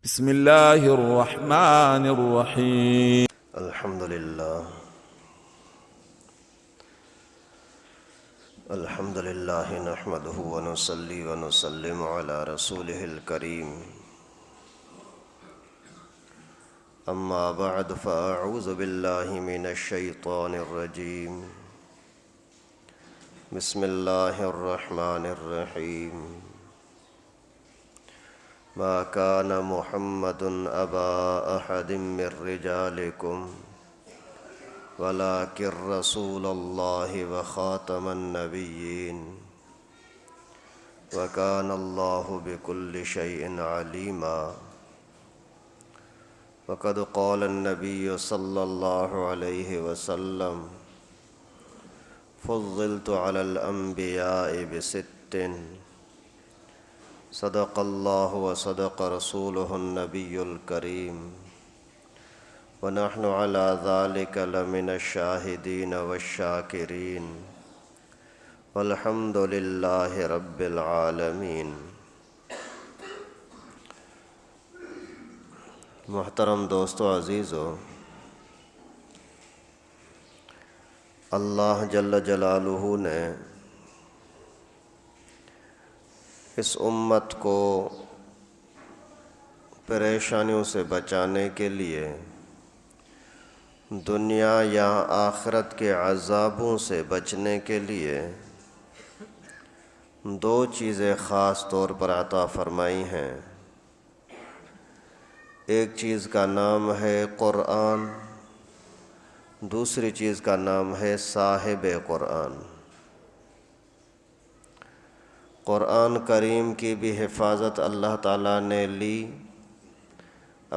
بسم الله الرحمن الرحيم. الحمد لله نحمده ونصلي ونسلم على رسوله الكريم. أما بعد فأعوذ بالله من الشيطان الرجيم. بسم الله الرحمن الرحيم. ما كان محمد أبا أحد من رجالكم ولكن رسول الله وخاتم النبيين وكان الله بكل شيء عليما. وقد قال النبي صلى الله عليه وسلم: فضلت على الأنبياء بست: صدق الله وصدق رسوله النبي الكريم، ونحن على ذلك لمن الشاهدين والشاكرين، والحمد لله رب العالمين. محترم دوستو، عزیزو، اللہ جل جلالہ نے اس امت کو پریشانیوں سے بچانے کے لیے دنیا یا آخرت کے عذابوں سے بچنے کے لیے دو چیزیں خاص طور پر عطا فرمائی ہیں. ایک چیز کا نام ہے قرآن، دوسری چیز کا نام ہے صاحب قرآن. قرآن کریم کی بھی حفاظت اللہ تعالیٰ نے لی،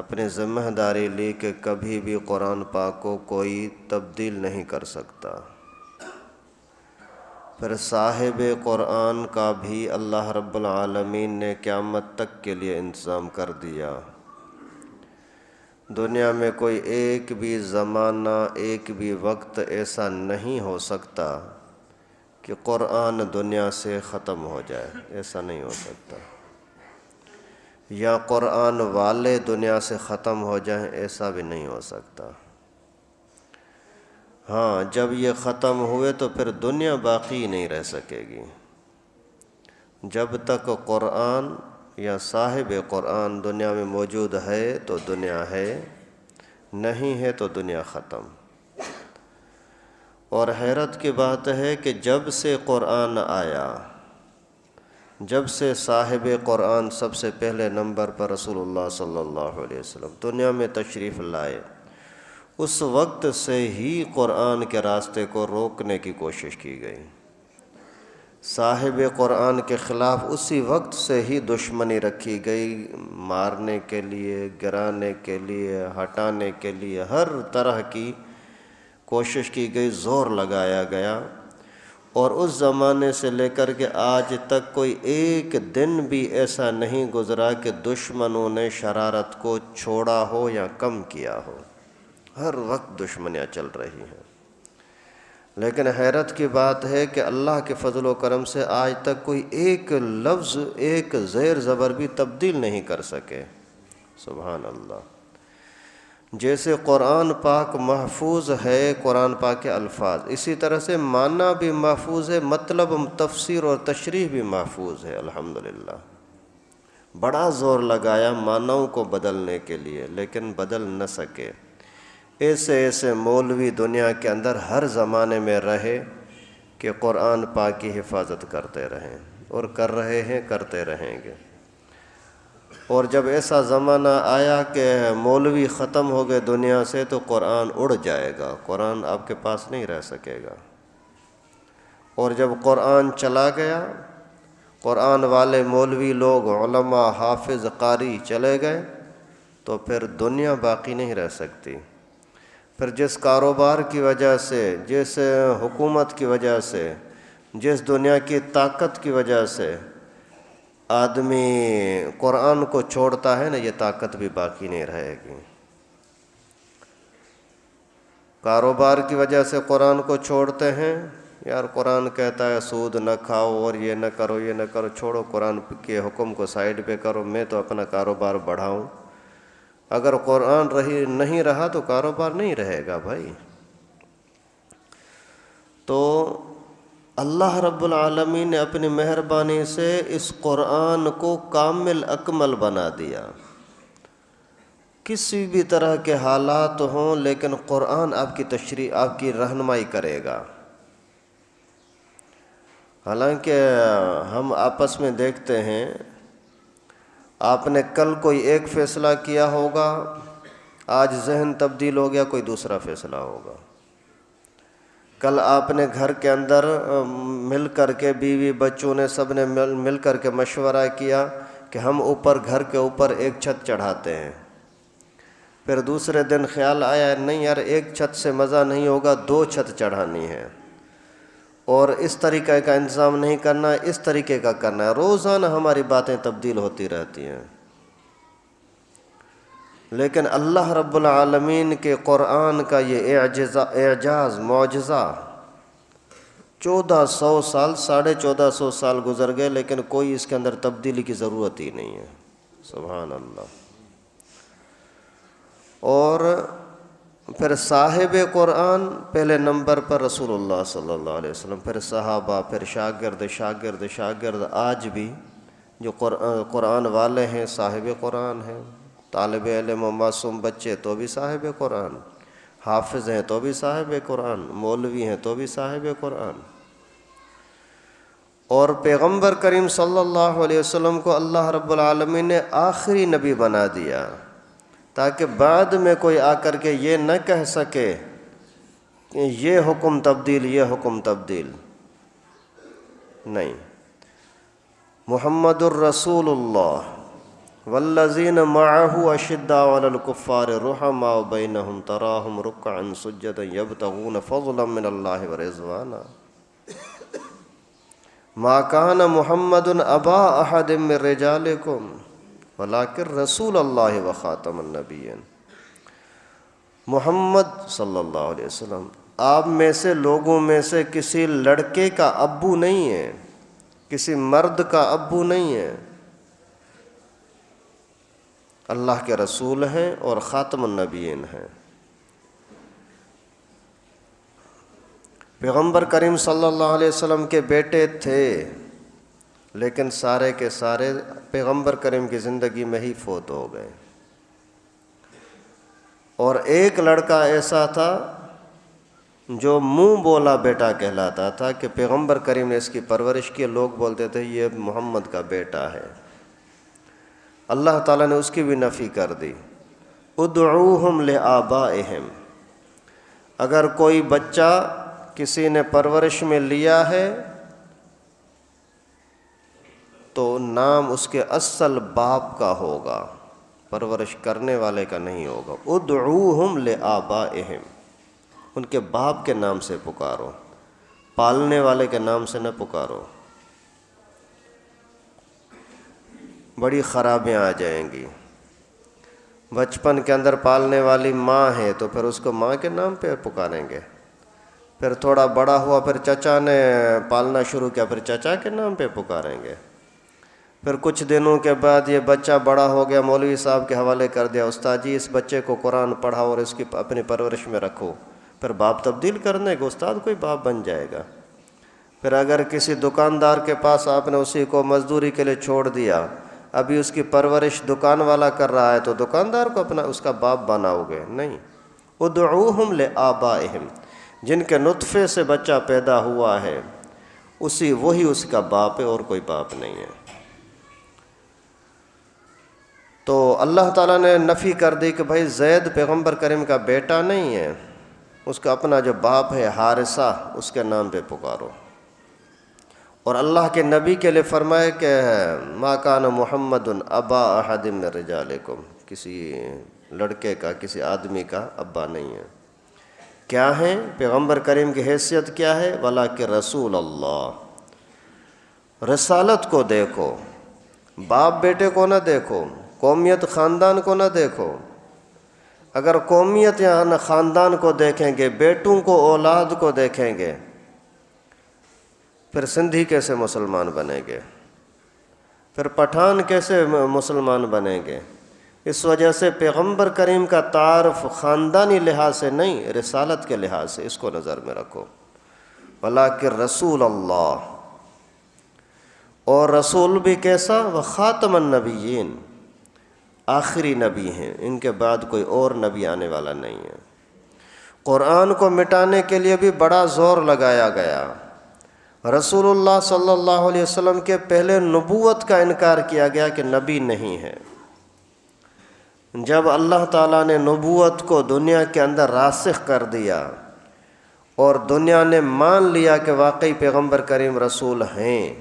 اپنی ذمہ داری لی کہ کبھی بھی قرآن پاک کو کوئی تبدیل نہیں کر سکتا. پھر صاحب قرآن کا بھی اللہ رب العالمین نے قیامت تک کے لیے انتظام کر دیا. دنیا میں کوئی ایک بھی زمانہ، ایک بھی وقت ایسا نہیں ہو سکتا کہ قرآن دنیا سے ختم ہو جائے. ایسا نہیں ہو سکتا. یا قرآن والے دنیا سے ختم ہو جائیں، ایسا بھی نہیں ہو سکتا. ہاں، جب یہ ختم ہوئے تو پھر دنیا باقی نہیں رہ سکے گی. جب تک قرآن یا صاحب قرآن دنیا میں موجود ہے تو دنیا ہے، نہیں ہے تو دنیا ختم. اور حیرت کی بات ہے کہ جب سے قرآن آیا، جب سے صاحب قرآن سب سے پہلے نمبر پر رسول اللہ صلی اللہ علیہ وسلم دنیا میں تشریف لائے، اس وقت سے ہی قرآن کے راستے کو روکنے کی کوشش کی گئی. صاحب قرآن کے خلاف اسی وقت سے ہی دشمنی رکھی گئی، مارنے کے لیے، گرانے کے لیے، ہٹانے کے لیے ہر طرح کی کوشش کی گئی، زور لگایا گیا. اور اس زمانے سے لے کر کے آج تک کوئی ایک دن بھی ایسا نہیں گزرا کہ دشمنوں نے شرارت کو چھوڑا ہو یا کم کیا ہو. ہر وقت دشمنیاں چل رہی ہیں. لیکن حیرت کی بات ہے کہ اللہ کے فضل و کرم سے آج تک کوئی ایک لفظ، ایک زیر زبر بھی تبدیل نہیں کر سکے. سبحان اللہ. جیسے قرآن پاک محفوظ ہے، قرآن پاک کے الفاظ، اسی طرح سے معنی بھی محفوظ ہے، مطلب، تفسیر اور تشریح بھی محفوظ ہے. الحمدللہ. بڑا زور لگایا معنیوں کو بدلنے کے لیے، لیکن بدل نہ سکے. ایسے ایسے مولوی دنیا کے اندر ہر زمانے میں رہے کہ قرآن پاک کی حفاظت کرتے رہیں، اور کر رہے ہیں، کرتے رہیں گے. اور جب ایسا زمانہ آیا کہ مولوی ختم ہو گئے دنیا سے تو قرآن اڑ جائے گا، قرآن آپ کے پاس نہیں رہ سکے گا. اور جب قرآن چلا گیا، قرآن والے مولوی لوگ، علماء، حافظ، قاری چلے گئے تو پھر دنیا باقی نہیں رہ سکتی. پھر جس کاروبار کی وجہ سے، جس حکومت کی وجہ سے، جس دنیا کی طاقت کی وجہ سے آدمی قرآن کو چھوڑتا ہے نا، یہ طاقت بھی باقی نہیں رہے گی. کاروبار کی وجہ سے قرآن کو چھوڑتے ہیں. یار قرآن کہتا ہے سود نہ کھاؤ اور یہ نہ کرو، یہ نہ کرو، چھوڑو، قرآن کے حکم کو سائڈ پہ کرو، میں تو اپنا کاروبار بڑھاؤں. اگر قرآن نہیں رہا تو کاروبار نہیں رہے گا بھائی۔ تو اللہ رب العالمین نے اپنی مہربانی سے اس قرآن کو کامل اکمل بنا دیا۔ کسی بھی طرح کے حالات ہوں لیکن قرآن آپ کی تشریح، آپ کی رہنمائی کرے گا۔ حالانکہ ہم آپس میں دیکھتے ہیں، آپ نے کل کوئی ایک فیصلہ کیا ہوگا، آج ذہن تبدیل ہو گیا، کوئی دوسرا فیصلہ ہوگا۔ کل آپ نے گھر کے اندر مل کر کے، بیوی بچوں نے سب نے مل کر کے مشورہ کیا کہ ہم گھر کے اوپر ایک چھت چڑھاتے ہیں۔ پھر دوسرے دن خیال آیا نہیں یار، ایک چھت سے مزہ نہیں ہوگا، 2 چھت چڑھانی ہے، اور اس طریقے کا انتظام نہیں کرنا ہے، اس طریقے کا کرنا ہے۔ روزانہ ہماری باتیں تبدیل ہوتی رہتی ہیں، لیکن اللہ رب العالمین کے قرآن کا یہ اعجاز، معجزہ، 1400 سال، 1450 سال گزر گئے لیکن کوئی اس کے اندر تبدیلی کی ضرورت ہی نہیں ہے۔ سبحان اللہ۔ اور پھر صاحب قرآن پہلے نمبر پر رسول اللہ صلی اللہ علیہ وسلم، پھر صحابہ، پھر شاگرد۔ آج بھی جو قرآن والے ہیں صاحب قرآن ہیں، طالب علم و معصوم بچے تو بھی صاحب قرآن، حافظ ہیں تو بھی صاحب قرآن، مولوی ہیں تو بھی صاحب قرآن۔ اور پیغمبر کریم صلی اللہ علیہ وسلم کو اللہ رب العالمین نے آخری نبی بنا دیا، تاکہ بعد میں کوئی آ کر کے یہ نہ کہہ سکے کہ یہ حکم تبدیل، یہ حکم تبدیل نہیں۔ محمد الرسول اللہ والذین معہ اشداء علی الکفار رحماء بینہم تراہم رکعا سجدا یبتغون فضلا من اللہ ورضوانا ما کان محمد ابا احد من رجالکم ولیکن رسول اللہ وخاتم النبیین۔ محمد صلی اللہ علیہ وسلم آپ میں سے، لوگوں میں سے کسی لڑکے کا ابو نہیں ہے، کسی مرد کا ابو نہیں ہے، اللہ کے رسول ہیں اور خاتم النبیین ہیں۔ پیغمبر کریم صلی اللہ علیہ وسلم کے بیٹے تھے، لیکن سارے کے سارے پیغمبر کریم کی زندگی میں ہی فوت ہو گئے۔ اور ایک لڑکا ایسا تھا جو منہ بولا بیٹا کہلاتا تھا کہ پیغمبر کریم نے اس کی پرورش کی، لوگ بولتے تھے یہ محمد کا بیٹا ہے۔ اللہ تعالیٰ نے اس کی بھی نفی کر دی۔ ادعوہم لآبائہم، اگر کوئی بچہ کسی نے پرورش میں لیا ہے تو نام اس کے اصل باپ کا ہوگا، پرورش کرنے والے کا نہیں ہوگا۔ ادعوہم لآبائہم، ان کے باپ کے نام سے پکارو، پالنے والے کے نام سے نہ پکارو، بڑی خرابیاں آ جائیں گی۔ بچپن کے اندر پالنے والی ماں ہے تو پھر اس کو ماں کے نام پہ پکاریں گے، پھر تھوڑا بڑا ہوا، پھر چچا نے پالنا شروع کیا، پھر چچا کے نام پہ پکاریں گے، پھر کچھ دنوں کے بعد یہ بچہ بڑا ہو گیا، مولوی صاحب کے حوالے کر دیا، استاد جی اس بچے کو قرآن پڑھاؤ اور اس کی اپنی پرورش میں رکھو، پھر باپ تبدیل کرنے کے استاد کوئی باپ بن جائے گا۔ پھر اگر کسی دکاندار کے پاس آپ نے اسی کو مزدوری کے لیے چھوڑ دیا، ابھی اس کی پرورش دکان والا کر رہا ہے تو دکاندار کو اپنا اس کا باپ بناؤ گے؟ نہیں۔ ادعوہم لآبائہم، جن کے نطفے سے بچہ پیدا ہوا ہے وہی اس کا باپ ہے اور کوئی باپ نہیں ہے۔ تو اللہ تعالیٰ نے نفی کر دی کہ بھائی زید پیغمبر کریم کا بیٹا نہیں ہے، اس کا اپنا جو باپ ہے حارثہ، اس کے نام پہ پکارو۔ اور اللہ کے نبی کے لیے فرمائے کہ ما کان محمد ابا احد من رجالکم، کسی لڑکے کا، کسی آدمی کا ابا نہیں ہے۔ کیا ہے پیغمبر کریم کی حیثیت کیا ہے؟ ولیکن رسول اللہ، رسالت کو دیکھو، باپ بیٹے کو نہ دیکھو، قومیت خاندان کو نہ دیکھو۔ اگر قومیت یا خاندان کو دیکھیں گے، بیٹوں کو، اولاد کو دیکھیں گے، پھر سندھی کیسے مسلمان بنیں گے؟ پھر پٹھان کیسے مسلمان بنیں گے؟ اس وجہ سے پیغمبر کریم کا تعارف خاندانی لحاظ سے نہیں، رسالت کے لحاظ سے اس کو نظر میں رکھو۔ ولیکن رسول اللہ، اور رسول بھی کیسا؟ وہ خاتم النبیین، آخری نبی ہیں، ان کے بعد کوئی اور نبی آنے والا نہیں ہے۔ قرآن کو مٹانے کے لیے بھی بڑا زور لگایا گیا۔ رسول اللہ صلی اللہ علیہ وسلم کے پہلے نبوت کا انکار کیا گیا کہ نبی نہیں ہے۔ جب اللہ تعالیٰ نے نبوت کو دنیا کے اندر راسخ کر دیا اور دنیا نے مان لیا کہ واقعی پیغمبر کریم رسول ہیں،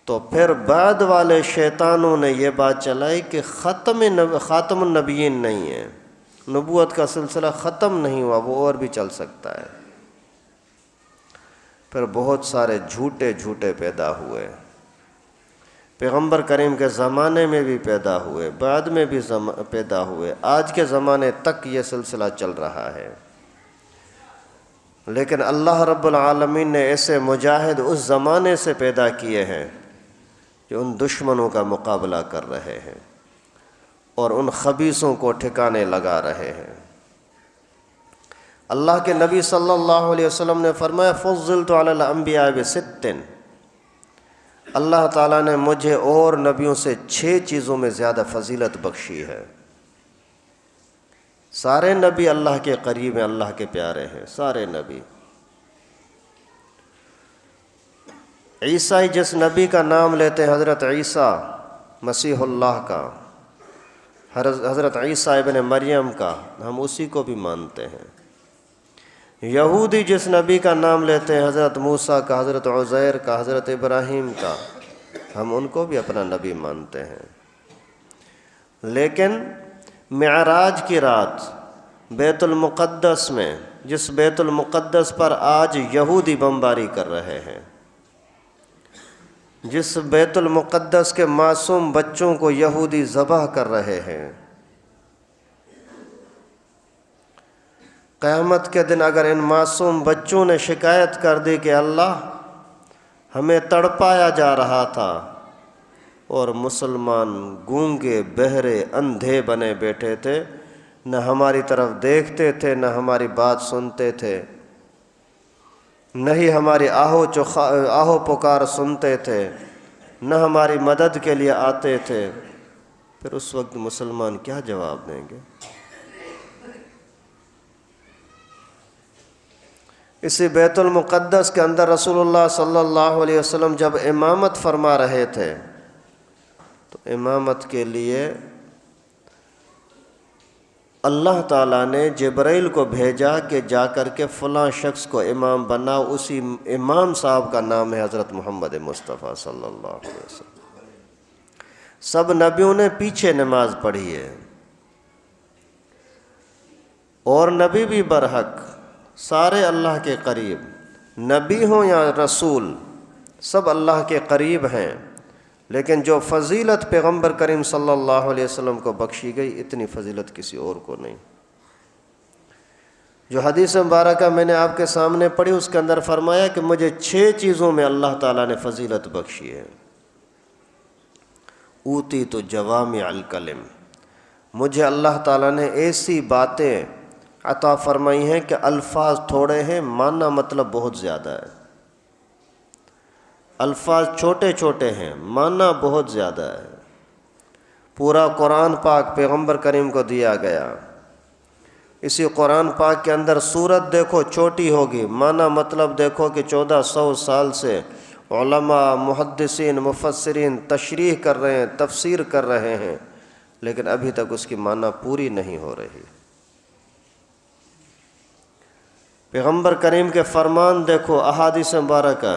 تو پھر بعد والے شیطانوں نے یہ بات چلائی کہ خاتم النبیین نہیں ہے، نبوت کا سلسلہ ختم نہیں ہوا، وہ اور بھی چل سکتا ہے۔ پھر بہت سارے جھوٹے پیدا ہوئے، پیغمبر کریم کے زمانے میں بھی پیدا ہوئے، بعد میں بھی پیدا ہوئے، آج کے زمانے تک یہ سلسلہ چل رہا ہے۔ لیکن اللہ رب العالمین نے ایسے مجاہد اس زمانے سے پیدا کیے ہیں جو ان دشمنوں کا مقابلہ کر رہے ہیں اور ان خبیثوں کو ٹھکانے لگا رہے ہیں۔ اللہ کے نبی صلی اللہ علیہ وسلم نے فرمایا فضلت علی الانبیاء بست، اللہ تعالیٰ نے مجھے اور نبیوں سے 6 چیزوں میں زیادہ فضیلت بخشی ہے۔ سارے نبی اللہ کے قریب ہیں، اللہ کے پیارے ہیں، سارے نبی۔ عیسائی جس نبی کا نام لیتے ہیں حضرت عیسیٰ مسیح اللہ کا، حضرت عیسیٰ ابن مریم کا، ہم اسی کو بھی مانتے ہیں۔ یہودی جس نبی کا نام لیتے ہیں حضرت موسیٰ کا، حضرت عزیر کا، حضرت ابراہیم کا، ہم ان کو بھی اپنا نبی مانتے ہیں۔ لیکن معراج کی رات بیت المقدس میں، جس بیت المقدس پر آج یہودی بمباری کر رہے ہیں، جس بیت المقدس کے معصوم بچوں کو یہودی ذبح کر رہے ہیں، قیامت کے دن اگر ان معصوم بچوں نے شکایت کر دی کہ اللہ ہمیں تڑپایا جا رہا تھا اور مسلمان گونگے بہرے اندھے بنے بیٹھے تھے، نہ ہماری طرف دیکھتے تھے، نہ ہماری بات سنتے تھے، نہ ہی ہماری آہو پکار سنتے تھے، نہ ہماری مدد کے لیے آتے تھے، پھر اس وقت مسلمان کیا جواب دیں گے؟ اسی بیت المقدس کے اندر رسول اللہ صلی اللہ علیہ وسلم جب امامت فرما رہے تھے تو امامت کے لیے اللہ تعالیٰ نے جبرائیل کو بھیجا کہ جا کر کے فلاں شخص کو امام بنا۔ اسی امام صاحب کا نام ہے حضرت محمد مصطفیٰ صلی اللہ علیہ وسلم۔ سب نبیوں نے پیچھے نماز پڑھی ہے، اور نبی بھی برحق، سارے اللہ کے قریب، نبی ہوں یا رسول، سب اللہ کے قریب ہیں، لیکن جو فضیلت پیغمبر کریم صلی اللہ علیہ وسلم کو بخشی گئی اتنی فضیلت کسی اور کو نہیں۔ جو حدیث مبارکہ میں نے آپ کے سامنے پڑھی اس کے اندر فرمایا کہ مجھے 6 چیزوں میں اللہ تعالیٰ نے فضیلت بخشی ہے۔ اوتیت جوامع الکلم، مجھے اللہ تعالیٰ نے ایسی باتیں عطا فرمائی ہیں کہ الفاظ تھوڑے ہیں، معنی مطلب بہت زیادہ ہے۔ الفاظ چھوٹے چھوٹے ہیں، معنی بہت زیادہ ہے۔ پورا قرآن پاک پیغمبر کریم کو دیا گیا۔ اسی قرآن پاک کے اندر سورت دیکھو چھوٹی ہوگی، معنی مطلب دیکھو کہ 1400 سال سے علماء، محدثین، مفسرین تشریح کر رہے ہیں، تفسیر کر رہے ہیں، لیکن ابھی تک اس کی معنی پوری نہیں ہو رہی۔ پیغمبر کریم کے فرمان دیکھو، احادیث مبارکہ،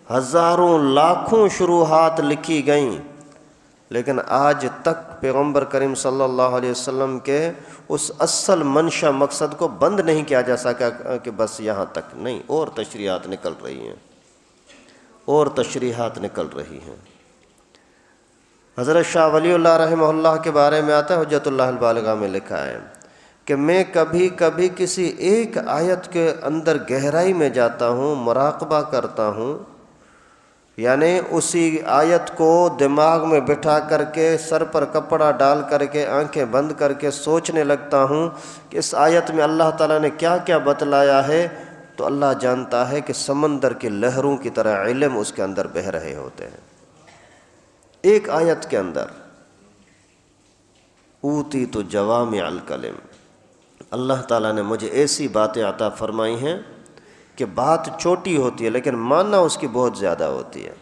ہزاروں لاکھوں شروحات لکھی گئیں، لیکن آج تک پیغمبر کریم صلی اللہ علیہ وسلم کے اس اصل منشا مقصد کو بند نہیں کیا جا سکا کہ بس یہاں تک نہیں، اور تشریحات نکل رہی ہیں، اور تشریحات نکل رہی ہیں۔ حضرت شاہ ولی اللہ رحمہ اللہ کے بارے میں آتا ہے، حجت اللہ البالغہ میں لکھا ہے کہ میں کبھی کبھی کسی ایک آیت کے اندر گہرائی میں جاتا ہوں، مراقبہ کرتا ہوں، یعنی اسی آیت کو دماغ میں بٹھا کر کے سر پر کپڑا ڈال کر کے آنکھیں بند کر کے سوچنے لگتا ہوں کہ اس آیت میں اللہ تعالیٰ نے کیا کیا بتلایا ہے، تو اللہ جانتا ہے کہ سمندر کی لہروں کی طرح علم اس کے اندر بہہ رہے ہوتے ہیں۔ ایک آیت کے اندر اوتیت جوامع الکلم، اللہ تعالیٰ نے مجھے ایسی باتیں عطا فرمائی ہیں کہ بات چھوٹی ہوتی ہے لیکن معنی اس کی بہت زیادہ ہوتی ہے۔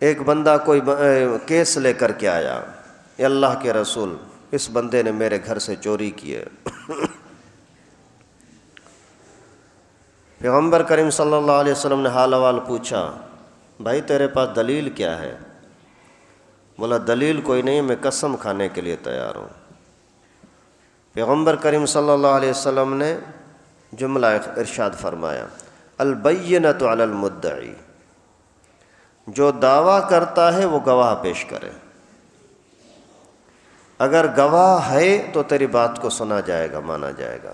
ایک بندہ کوئی کیس لے کر کے آیا، اے اللہ کے رسول اس بندے نے میرے گھر سے چوری کی ہے۔ پیغمبر کریم صلی اللہ علیہ وسلم نے حال احوال پوچھا، بھائی تیرے پاس دلیل کیا ہے؟ بولا دلیل کوئی نہیں، میں قسم کھانے کے لیے تیار ہوں۔ پیغمبر کریم صلی اللہ علیہ وسلم نے جملہ ارشاد فرمایا، البینۃ علی المدعی، جو دعویٰ کرتا ہے وہ گواہ پیش کرے، اگر گواہ ہے تو تیری بات کو سنا جائے گا، مانا جائے گا،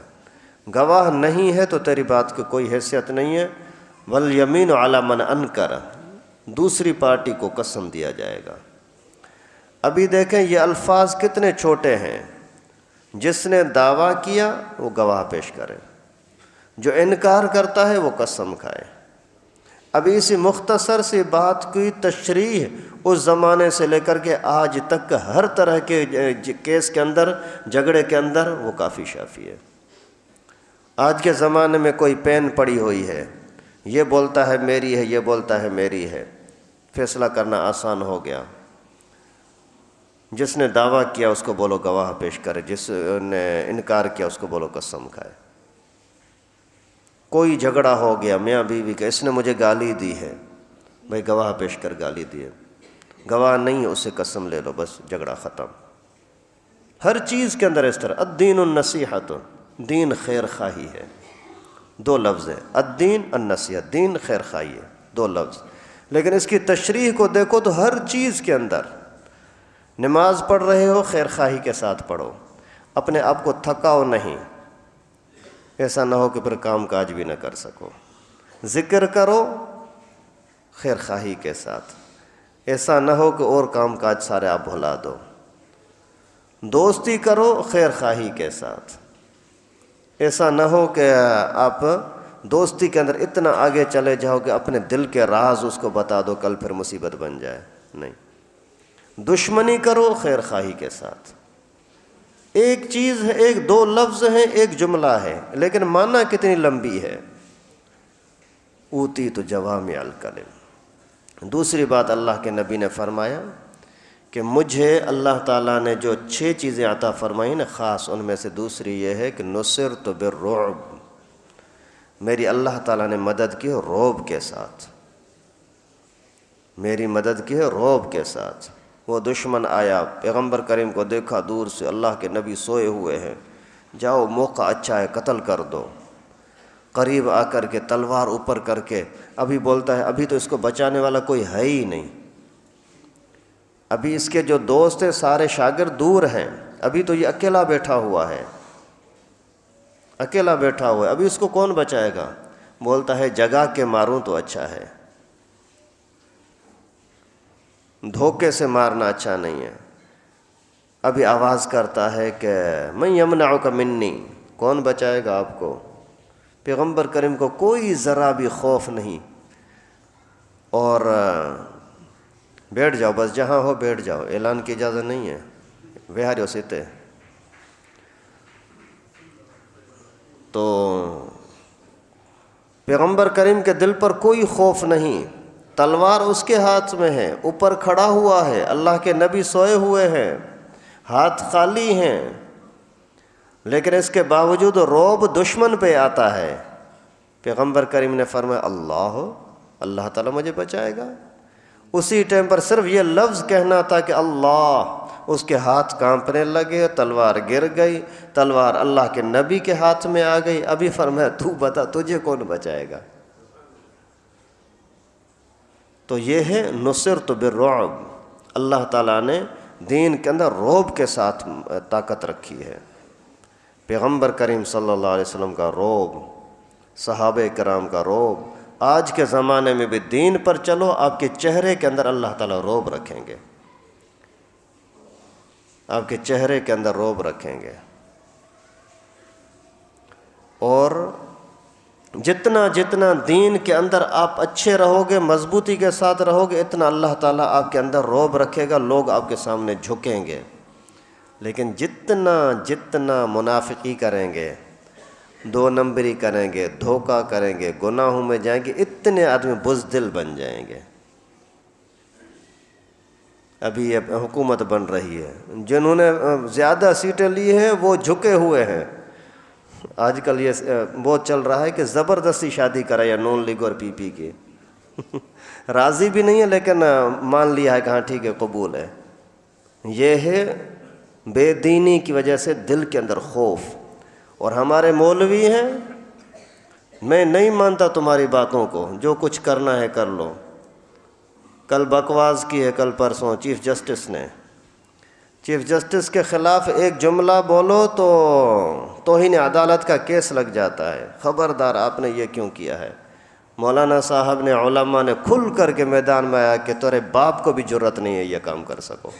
گواہ نہیں ہے تو تیری بات کی کوئی حیثیت نہیں ہے۔ والیمین علی من انکر، دوسری پارٹی کو قسم دیا جائے گا۔ ابھی دیکھیں یہ الفاظ کتنے چھوٹے ہیں، جس نے دعویٰ کیا وہ گواہ پیش کرے، جو انکار کرتا ہے وہ قسم کھائے۔ ابھی اسی مختصر سی بات کی تشریح اس زمانے سے لے کر کے آج تک ہر طرح کے کیس کے اندر، جھگڑے کے اندر وہ کافی شافی ہے۔ آج کے زمانے میں کوئی پین پڑی ہوئی ہے، یہ بولتا ہے میری ہے، یہ بولتا ہے میری ہے، فیصلہ کرنا آسان ہو گیا۔ جس نے دعویٰ کیا اس کو بولو گواہ پیش کرے، جس نے انکار کیا اس کو بولو قسم کھائے۔ کوئی جھگڑا ہو گیا میاں بیوی کا، اس نے مجھے گالی دی ہے، بھائی گواہ پیش کر گالی دی ہے، گواہ نہیں اس سے قسم لے لو، بس جھگڑا ختم۔ ہر چیز کے اندر اس طرح، الدین النصیحۃ، دین خیر خواہی ہے، دو لفظ ہیں، الدین النصیحۃ، دین خیر خواہی ہے، دو لفظ، لیکن اس کی تشریح کو دیکھو تو ہر چیز کے اندر، نماز پڑھ رہے ہو خیر خواہی کے ساتھ پڑھو، اپنے آپ کو تھکاؤ نہیں، ایسا نہ ہو کہ پھر کام کاج بھی نہ کر سکو، ذکر کرو خیر خواہی کے ساتھ، ایسا نہ ہو کہ اور کام کاج سارے آپ بھلا دو، دوستی کرو خیر خواہی کے ساتھ، ایسا نہ ہو کہ آپ دوستی کے اندر اتنا آگے چلے جاؤ کہ اپنے دل کے راز اس کو بتا دو، کل پھر مصیبت بن جائے، نہیں، دشمنی کرو خیر خواہی کے ساتھ۔ ایک چیز ہے، ایک دو لفظ ہیں، ایک جملہ ہے، لیکن معنی کتنی لمبی ہے۔ اوتیت جوامع الکلم۔ دوسری بات اللہ کے نبی نے فرمایا کہ مجھے اللہ تعالیٰ نے جو 6 چیزیں عطا فرمائی نا، خاص ان میں سے دوسری یہ ہے کہ نصرت بالرعب، میری اللہ تعالیٰ نے مدد کی ہے رعب کے ساتھ، میری مدد کی ہے رعب کے ساتھ۔ وہ دشمن آیا، پیغمبر کریم کو دیکھا دور سے، اللہ کے نبی سوئے ہوئے ہیں، جاؤ موقع اچھا ہے قتل کر دو، قریب آ کر کے تلوار اوپر کر کے ابھی بولتا ہے ابھی تو اس کو بچانے والا کوئی ہے ہی نہیں، ابھی اس کے جو دوست ہیں سارے شاگرد دور ہیں، ابھی تو یہ اکیلا بیٹھا ہوا ہے، اکیلا بیٹھا ہوا ہے، ابھی اس کو کون بچائے گا؟ بولتا ہے جگا کے ماروں تو اچھا ہے، دھوکے سے مارنا اچھا نہیں ہے۔ ابھی آواز کرتا ہے کہ من یمنعک منی، کون بچائے گا آپ کو؟ پیغمبر کریم کو کوئی ذرا بھی خوف نہیں، اور بیٹھ جاؤ، بس جہاں ہو بیٹھ جاؤ، اعلان کی اجازت نہیں ہے، وہاریو سیتے۔ تو پیغمبر کریم کے دل پر کوئی خوف نہیں، تلوار اس کے ہاتھ میں ہے، اوپر کھڑا ہوا ہے، اللہ کے نبی سوئے ہوئے ہیں، ہاتھ خالی ہیں، لیکن اس کے باوجود رعب دشمن پہ آتا ہے۔ پیغمبر کریم نے فرمایا اللہ تعالیٰ مجھے بچائے گا۔ اسی ٹائم پر صرف یہ لفظ کہنا تھا کہ اللہ، اس کے ہاتھ کانپنے لگے، تلوار گر گئی، تلوار اللہ کے نبی کے ہاتھ میں آ گئی۔ ابھی فرمایا تو بتا تجھے کون بچائے گا؟ تو یہ ہے نصرت بالرعب، اللہ تعالیٰ نے دین کے اندر رعب کے ساتھ طاقت رکھی ہے۔ پیغمبر کریم صلی اللہ علیہ وسلم کا رعب، صحابہ کرام کا رعب، آج کے زمانے میں بھی دین پر چلو، آپ کے چہرے کے اندر اللہ تعالیٰ رعب رکھیں گے، آپ کے چہرے کے اندر رعب رکھیں گے۔ اور جتنا جتنا دین کے اندر آپ اچھے رہو گے، مضبوطی کے ساتھ رہو گے، اتنا اللہ تعالیٰ آپ کے اندر رعب رکھے گا، لوگ آپ کے سامنے جھکیں گے۔ لیکن جتنا جتنا منافقی کریں گے، دو نمبری کریں گے، دھوکہ کریں گے، گناہوں میں جائیں گے، اتنے آدمی بزدل بن جائیں گے۔ ابھی یہ حکومت بن رہی ہے، جنہوں نے زیادہ سیٹیں لی ہیں وہ جھکے ہوئے ہیں۔ آج کل یہ بہت چل رہا ہے کہ زبردستی شادی کرائے نون لیگ اور پی پی کی، راضی بھی نہیں ہے لیکن مان لیا ہے کہ ہاں ٹھیک ہے قبول ہے۔ یہ ہے بے دینی کی وجہ سے دل کے اندر خوف۔ اور ہمارے مولوی ہیں، میں نہیں مانتا تمہاری باتوں کو، جو کچھ کرنا ہے کر لو۔ کل بکواس کی ہے، کل پرسوں چیف جسٹس نے، چیف جسٹس کے خلاف ایک جملہ بولو تو توہین عدالت کا کیس لگ جاتا ہے، خبردار آپ نے یہ کیوں کیا ہے۔ مولانا صاحب نے، علماء نے کھل کر کے میدان میں آیا کہ تیرے باپ کو بھی جرت نہیں ہے یہ کام کر سکو۔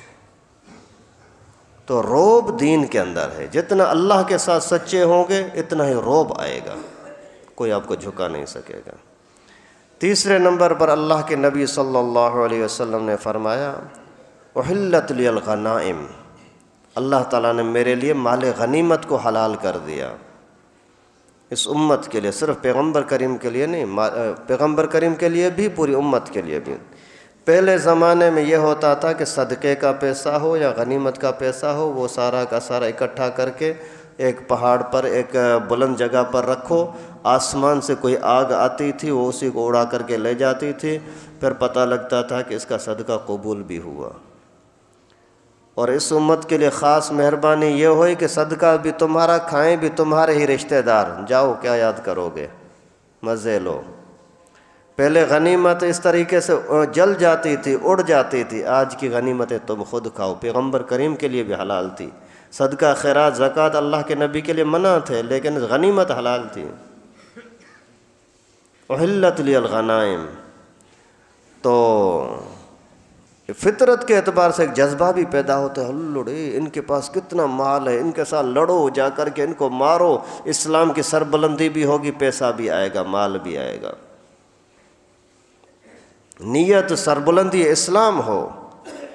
تو رعب دین کے اندر ہے، جتنا اللہ کے ساتھ سچے ہوں گے اتنا ہی رعب آئے گا، کوئی آپ کو جھکا نہیں سکے گا۔ تیسرے نمبر پر اللہ کے نبی صلی اللہ علیہ وسلم نے فرمایا احلت لی الغنائم، اللہ تعالیٰ نے میرے لیے مال غنیمت کو حلال کر دیا، اس امت کے لیے، صرف پیغمبر کریم کے لیے نہیں، پیغمبر کریم کے لیے بھی، پوری امت کے لیے بھی۔ پہلے زمانے میں یہ ہوتا تھا کہ صدقے کا پیسہ ہو یا غنیمت کا پیسہ ہو، وہ سارا کا سارا اکٹھا کر کے ایک پہاڑ پر، ایک بلند جگہ پر رکھو، آسمان سے کوئی آگ آتی تھی وہ اسی کو اڑا کر کے لے جاتی تھی، پھر پتہ لگتا تھا کہ اس کا صدقہ قبول بھی ہوا۔ اور اس امت کے لیے خاص مہربانی یہ ہوئی کہ صدقہ بھی تمہارا، کھائیں بھی تمہارے ہی رشتہ دار، جاؤ کیا یاد کرو گے، مزے لو۔ پہلے غنیمت اس طریقے سے جل جاتی تھی، اڑ جاتی تھی، آج کی غنیمتیں تم خود کھاؤ، پیغمبر کریم کے لیے بھی حلال تھی، صدقہ خیرات زکوٰۃ اللہ کے نبی کے لیے منع تھے، لیکن غنیمت حلال تھی۔ احلت لی الغنائم، تو فطرت کے اعتبار سے ایک جذبہ بھی پیدا ہوتا ہے، ہلڑے ان کے پاس کتنا مال ہے، ان کے ساتھ لڑو، جا کر کے ان کو مارو، اسلام کی سربلندی بھی ہوگی، پیسہ بھی آئے گا، مال بھی آئے گا۔ نیت سربلندی اسلام ہو،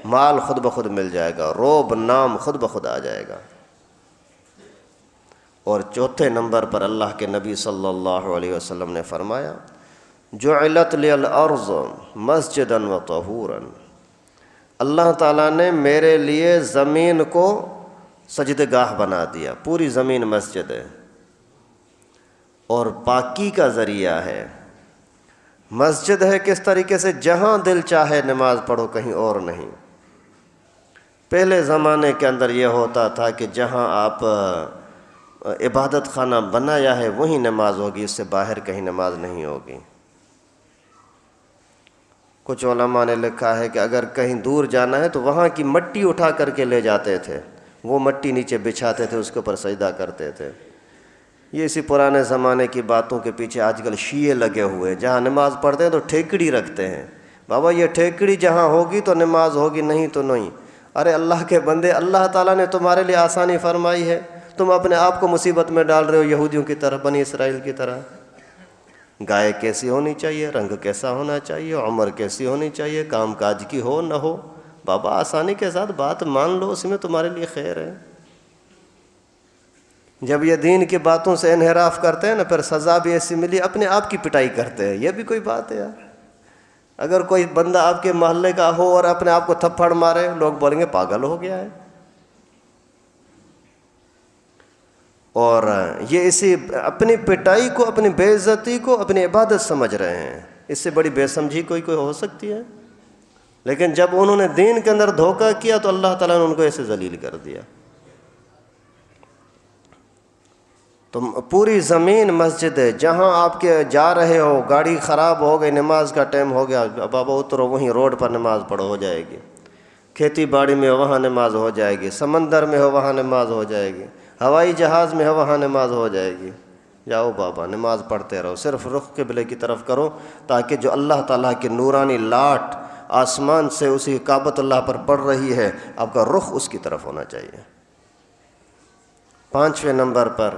مال خود بخود مل جائے گا، روب نام خود بخود آ جائے گا۔ اور چوتھے نمبر پر اللہ کے نبی صلی اللہ علیہ وسلم نے فرمایا جعلت لی الارض مسجدا و طہورا، اللہ تعالیٰ نے میرے لیے زمین کو سجدگاہ بنا دیا، پوری زمین مسجد ہے اور پاکی کا ذریعہ ہے۔ مسجد ہے کس طریقے سے؟ جہاں دل چاہے نماز پڑھو، کہیں اور نہیں۔ پہلے زمانے کے اندر یہ ہوتا تھا کہ جہاں آپ عبادت خانہ بنایا ہے وہیں نماز ہوگی، اس سے باہر کہیں نماز نہیں ہوگی۔ کچھ علماء نے لکھا ہے کہ اگر کہیں دور جانا ہے تو وہاں کی مٹی اٹھا کر کے لے جاتے تھے، وہ مٹی نیچے بچھاتے تھے، اس کے اوپر سجدہ کرتے تھے۔ یہ اسی پرانے زمانے کی باتوں کے پیچھے آج کل شیعے لگے ہوئے، جہاں نماز پڑھتے ہیں تو ٹھیکڑی رکھتے ہیں، بابا یہ ٹھیکڑی جہاں ہوگی تو نماز ہوگی، نہیں تو نہیں۔ ارے اللہ کے بندے، اللہ تعالیٰ نے تمہارے لیے آسانی فرمائی ہے، تم اپنے آپ کو مصیبت میں ڈال رہے ہو یہودیوں کی طرح، بنی اسرائیل کی طرح۔ گائے کیسی ہونی چاہیے، رنگ کیسا ہونا چاہیے، عمر کیسی ہونی چاہیے، کام کاج کی ہو نہ ہو، بابا آسانی کے ساتھ بات مان لو، اس میں تمہارے لیے خیر ہے۔ جب یہ دین کی باتوں سے انحراف کرتے ہیں نا، پھر سزا بھی ایسی ملی، اپنے آپ کی پٹائی کرتے ہیں۔ یہ بھی کوئی بات ہے یار؟ اگر کوئی بندہ آپ کے محلے کا ہو اور اپنے آپ کو تھپڑ مارے، لوگ بولیں گے پاگل ہو گیا ہے۔ اور یہ اسی اپنی پٹائی کو، اپنی بے عزتی کو اپنی عبادت سمجھ رہے ہیں، اس سے بڑی بے سمجھی کوئی ہو سکتی ہے؟ لیکن جب انہوں نے دین کے اندر دھوکہ کیا تو اللہ تعالیٰ نے ان کو ایسے ذلیل کر دیا۔ تو پوری زمین مسجد ہے، جہاں آپ کے جا رہے ہو، گاڑی خراب ہو گئی، نماز کا ٹائم ہو گیا، بابا اترو، وہیں روڈ پر نماز پڑھو، ہو جائے گی۔ کھیتی باڑی میں ہو وہاں نماز ہو جائے گی، سمندر میں ہو وہاں نماز ہو جائے گی، ہوائی جہاز میں ہو وہاں نماز ہو جائے گی۔ جاؤ بابا نماز پڑھتے رہو، صرف رخ قبلے کی طرف کرو، تاکہ جو اللہ تعالیٰ کی نورانی لاٹ آسمان سے اسی کعبۃ اللہ پر پڑ رہی ہے، آپ کا رخ اس کی طرف ہونا چاہیے۔ 5ویں نمبر پر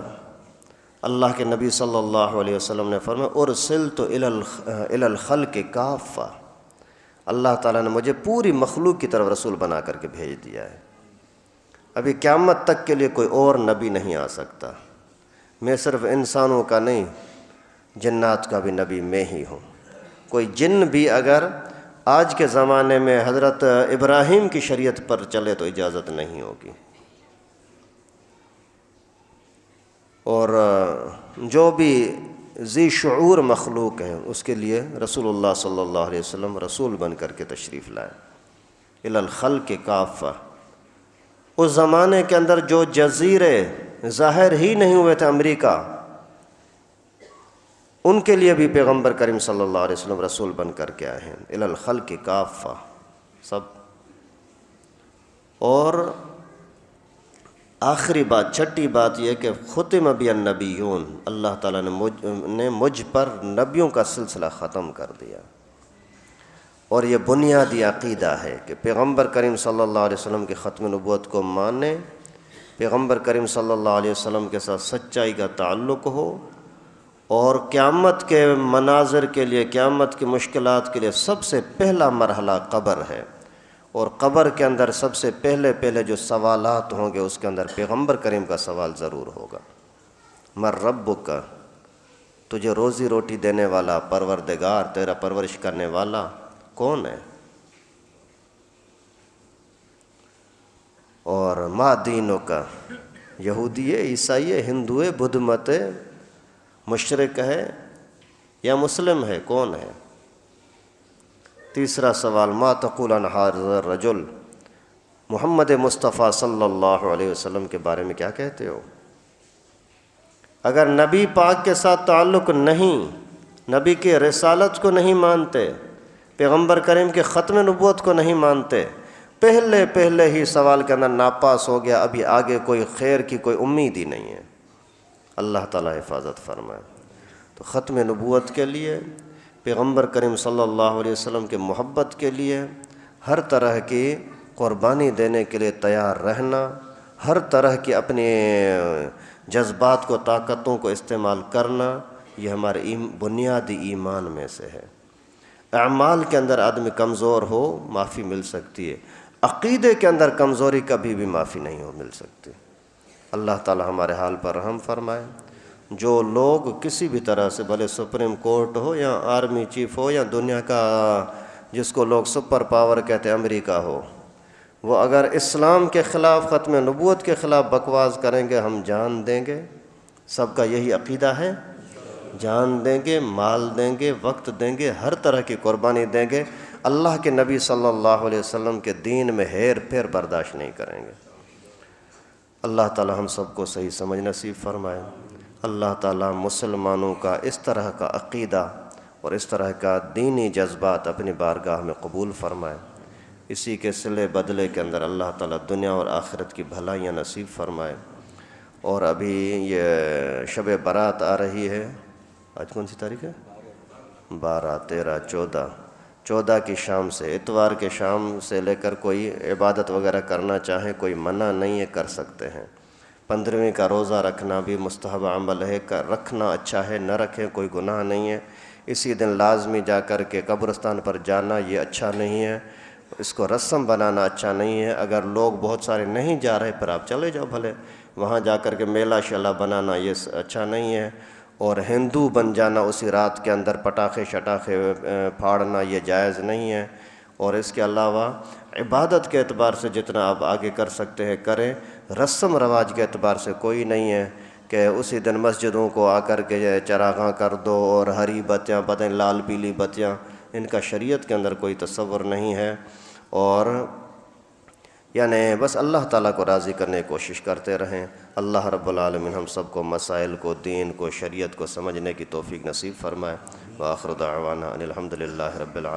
اللہ کے نبی صلی اللہ علیہ وسلم نے فرمایا ارسلت الی الخلق کافہ، اللہ تعالیٰ نے مجھے پوری مخلوق کی طرف رسول بنا کر کے بھیج دیا ہے۔ ابھی قیامت تک کے لیے کوئی اور نبی نہیں آ سکتا، میں صرف انسانوں کا نہیں جنات کا بھی نبی میں ہی ہوں۔ کوئی جن بھی اگر آج کے زمانے میں حضرت ابراہیم کی شریعت پر چلے تو اجازت نہیں ہوگی، اور جو بھی ذی شعور مخلوق ہیں اس کے لیے رسول اللہ صلی اللہ علیہ وسلم رسول بن کر کے تشریف لائے۔ الی الخلق کافہ، اس زمانے کے اندر جو جزیرے ظاہر ہی نہیں ہوئے تھے، امریکہ، ان کے لیے بھی پیغمبر کریم صلی اللہ علیہ وسلم رسول بن کر کے آئے ہیں، الی الخلق کافہ سب۔ اور آخری بات، چھٹی بات یہ کہ ختم بی النبیون، اللہ تعالیٰ نے مجھ پر نبیوں کا سلسلہ ختم کر دیا۔ اور یہ بنیادی عقیدہ ہے کہ پیغمبر کریم صلی اللہ علیہ وسلم کی ختم نبوت کو مانے، پیغمبر کریم صلی اللہ علیہ وسلم کے ساتھ سچائی کا تعلق ہو، اور قیامت کے مناظر کے لیے، قیامت کی مشکلات کے لیے سب سے پہلا مرحلہ قبر ہے، اور قبر کے اندر سب سے پہلے جو سوالات ہوں گے اس کے اندر پیغمبر کریم کا سوال ضرور ہوگا۔ من ربک، تجھے روزی روٹی دینے والا پروردگار، تیرا پرورش کرنے والا کون ہے؟ اور ما دینک، یہودی ہے، عیسائی ہے، ہندو ہے، بدھ مت ہے، مشرک ہے یا مسلم ہے، کون ہے؟ تیسرا سوال ما تقول عن ھذا الرجل، محمد مصطفیٰ صلی اللہ علیہ وسلم کے بارے میں کیا کہتے ہو؟ اگر نبی پاک کے ساتھ تعلق نہیں، نبی کی رسالت کو نہیں مانتے، پیغمبر کریم کے ختم نبوت کو نہیں مانتے، پہلے ہی سوال کے اندر ناپاس ہو گیا، ابھی آگے کوئی خیر کی کوئی امید ہی نہیں ہے۔ اللہ تعالیٰ حفاظت فرمائے۔ تو ختم نبوت کے لیے، پیغمبر کریم صلی اللہ علیہ وسلم کے محبت کے لیے، ہر طرح کی قربانی دینے کے لیے تیار رہنا، ہر طرح کی اپنے جذبات کو، طاقتوں کو استعمال کرنا، یہ ہمارے بنیادی ایمان میں سے ہے۔ اعمال کے اندر آدمی کمزور ہو معافی مل سکتی ہے، عقیدے کے اندر کمزوری کبھی بھی معافی نہیں مل سکتی۔ اللہ تعالی ہمارے حال پر رحم فرمائے۔ جو لوگ کسی بھی طرح سے، بھلے سپریم کورٹ ہو یا آرمی چیف ہو یا دنیا کا جس کو لوگ سپر پاور کہتے ہیں امریکہ ہو، وہ اگر اسلام کے خلاف، ختم نبوت کے خلاف بکواس کریں گے، ہم جان دیں گے۔ سب کا یہی عقیدہ ہے، جان دیں گے، مال دیں گے، وقت دیں گے، ہر طرح کی قربانی دیں گے، اللہ کے نبی صلی اللہ علیہ وسلم کے دین میں ہیر پھیر برداشت نہیں کریں گے۔ اللہ تعالی ہم سب کو صحیح سمجھ نصیب فرمائے۔ اللہ تعالی مسلمانوں کا اس طرح کا عقیدہ اور اس طرح کا دینی جذبات اپنی بارگاہ میں قبول فرمائے۔ اسی کے صلے بدلے کے اندر اللہ تعالی دنیا اور آخرت کی بھلائیاں نصیب فرمائے۔ اور ابھی یہ شب برات آ رہی ہے، آج کون سی تاریخ ہے؟ 12، 13، 14 کی شام سے، اتوار کے شام سے لے کر کوئی عبادت وغیرہ کرنا چاہیں، کوئی منع نہیں ہے، کر سکتے ہیں۔ 15ویں کا روزہ رکھنا بھی مستحب عمل ہے، رکھنا اچھا ہے، نہ رکھیں کوئی گناہ نہیں ہے۔ اسی دن لازمی جا کر کے قبرستان پر جانا یہ اچھا نہیں ہے، اس کو رسم بنانا اچھا نہیں ہے۔ اگر لوگ بہت سارے نہیں جا رہے پھر آپ چلے جاؤ، بھلے وہاں جا کر کے میلہ شیلہ بنانا یہ اچھا نہیں ہے۔ اور ہندو بن جانا اسی رات کے اندر پٹاخے شٹاخے پھاڑنا یہ جائز نہیں ہے۔ اور اس کے علاوہ عبادت کے اعتبار سے جتنا آپ آگے کر سکتے ہیں کریں، رسم رواج کے اعتبار سے کوئی نہیں ہے کہ اسی دن مسجدوں کو آ کر کے چراغاں کر دو اور ہری بتیاں، پتہ نہیں لال پیلی بتیاں، ان کا شریعت کے اندر کوئی تصور نہیں ہے۔ اور یعنی بس اللہ تعالیٰ کو راضی کرنے کی کوشش کرتے رہیں۔ اللہ رب العالمین ہم سب کو مسائل کو، دین کو، شریعت کو سمجھنے کی توفیق نصیب فرمائے۔ وآخر دعوانا ان الحمد للہ رب العالمین۔